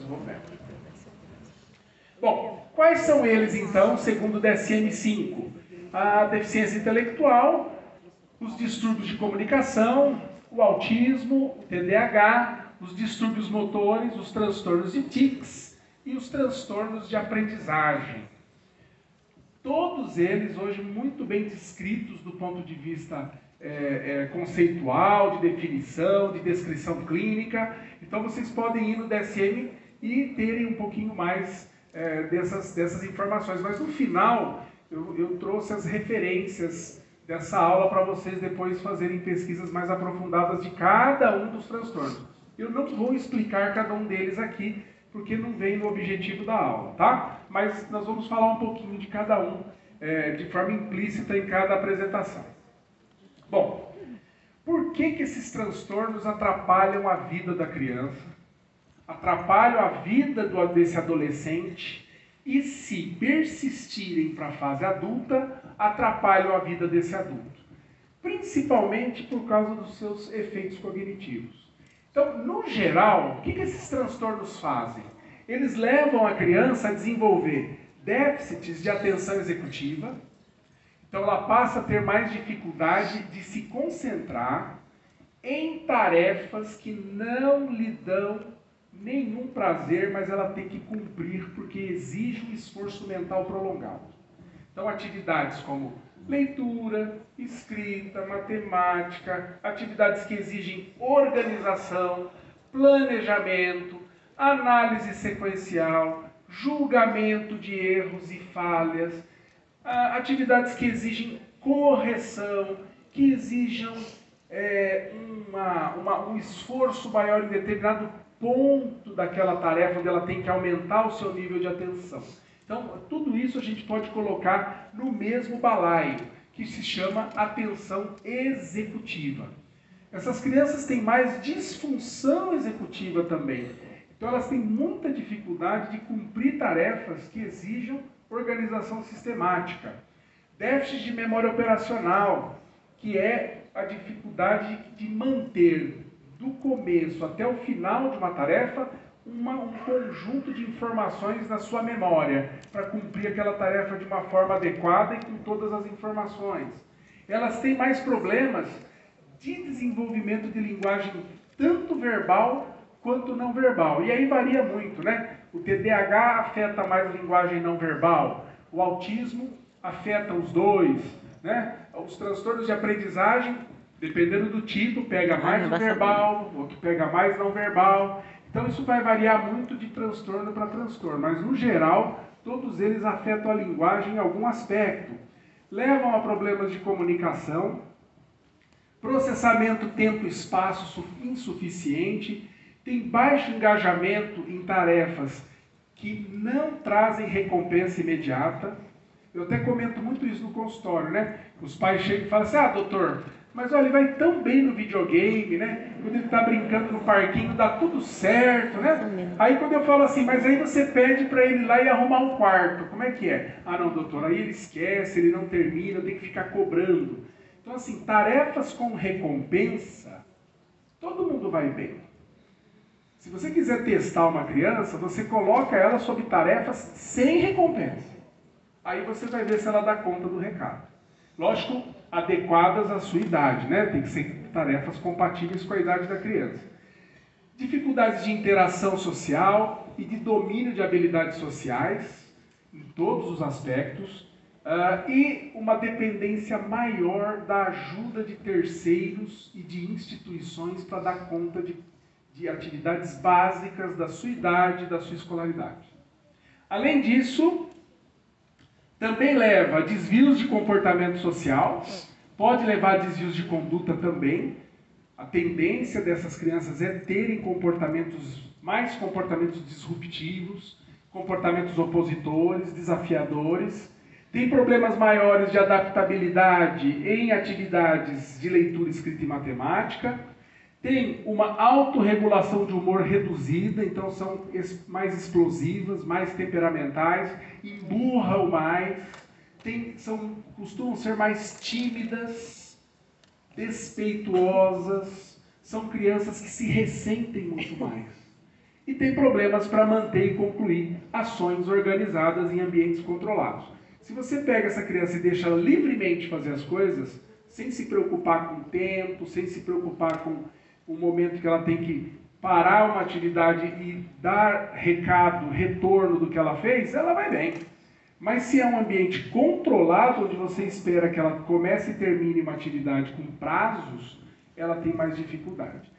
desenvolvimento. Bom, quais são eles então, segundo o DSM-5? A deficiência intelectual, os distúrbios de comunicação, o autismo, o TDAH, os distúrbios motores, os transtornos de tics e os transtornos de aprendizagem. Todos eles hoje muito bem descritos do ponto de vista conceitual, de definição, de descrição clínica. Então vocês podem ir no DSM e terem um pouquinho mais dessas informações. Mas no final eu trouxe as referências dessa aula para vocês depois fazerem pesquisas mais aprofundadas de cada um dos transtornos. Eu não vou explicar cada um deles aqui, porque não vem no objetivo da aula, tá? Mas nós vamos falar um pouquinho de cada um, de forma implícita em cada apresentação. Bom, por que esses transtornos atrapalham a vida da criança, atrapalham a vida desse adolescente e, se persistirem para a fase adulta, atrapalham a vida desse adulto? Principalmente por causa dos seus efeitos cognitivos. Então, no geral, o que esses transtornos fazem? Eles levam a criança a desenvolver déficits de atenção executiva. Então, ela passa a ter mais dificuldade de se concentrar em tarefas que não lhe dão nenhum prazer, mas ela tem que cumprir porque exige um esforço mental prolongado. Então, atividades como leitura, escrita, matemática, atividades que exigem organização, planejamento, análise sequencial, julgamento de erros e falhas, atividades que exigem correção, que exijam um esforço maior em determinado ponto daquela tarefa, onde ela tem que aumentar o seu nível de atenção. Então, tudo isso a gente pode colocar no mesmo balaio, que se chama atenção executiva. Essas crianças têm mais disfunção executiva também. Então, elas têm muita dificuldade de cumprir tarefas que exijam organização sistemática. Déficit de memória operacional, que é a dificuldade de manter do começo até o final de uma tarefa um conjunto de informações na sua memória, para cumprir aquela tarefa de uma forma adequada e com todas as informações. Elas têm mais problemas de desenvolvimento de linguagem, tanto verbal quanto não verbal. E aí varia muito, né? O TDAH afeta mais a linguagem não verbal, o autismo afeta os dois, né? Os transtornos de aprendizagem, dependendo do tipo, pega mais o verbal, o que pega mais não verbal. Então isso vai variar muito de transtorno para transtorno, mas no geral, todos eles afetam a linguagem em algum aspecto. Levam a problemas de comunicação, processamento tempo-espaço insuficiente, tem baixo engajamento em tarefas que não trazem recompensa imediata. Eu até comento muito isso no consultório, né? Os pais chegam e falam assim: doutor, mas olha, ele vai tão bem no videogame, né? Quando ele está brincando no parquinho, dá tudo certo, né? Aí quando eu falo assim, mas aí você pede para ele ir lá e arrumar um quarto, como é que é? Não, doutor, aí ele esquece, ele não termina, tem que ficar cobrando. Então assim, tarefas com recompensa, todo mundo vai bem. Se você quiser testar uma criança, você coloca ela sob tarefas sem recompensa. Aí você vai ver se ela dá conta do recado. Lógico, adequadas à sua idade, né? Tem que ser tarefas compatíveis com a idade da criança. Dificuldades de interação social e de domínio de habilidades sociais, em todos os aspectos, e uma dependência maior da ajuda de terceiros e de instituições para dar conta de atividades básicas da sua idade, da sua escolaridade. Além disso, também leva a desvios de comportamento social, pode levar a desvios de conduta também. A tendência dessas crianças é terem mais comportamentos disruptivos, comportamentos opositores, desafiadores. Tem problemas maiores de adaptabilidade em atividades de leitura, escrita e matemática. Tem uma autorregulação de humor reduzida, então são mais explosivas, mais temperamentais, emburram mais, costumam ser mais tímidas, despeituosas, são crianças que se ressentem muito mais. e tem problemas para manter e concluir ações organizadas em ambientes controlados. Se você pega essa criança e deixa ela livremente fazer as coisas, sem se preocupar com o tempo, sem se preocupar com o momento que ela tem que parar uma atividade e dar recado, retorno do que ela fez, ela vai bem. Mas se é um ambiente controlado, onde você espera que ela comece e termine uma atividade com prazos, ela tem mais dificuldade.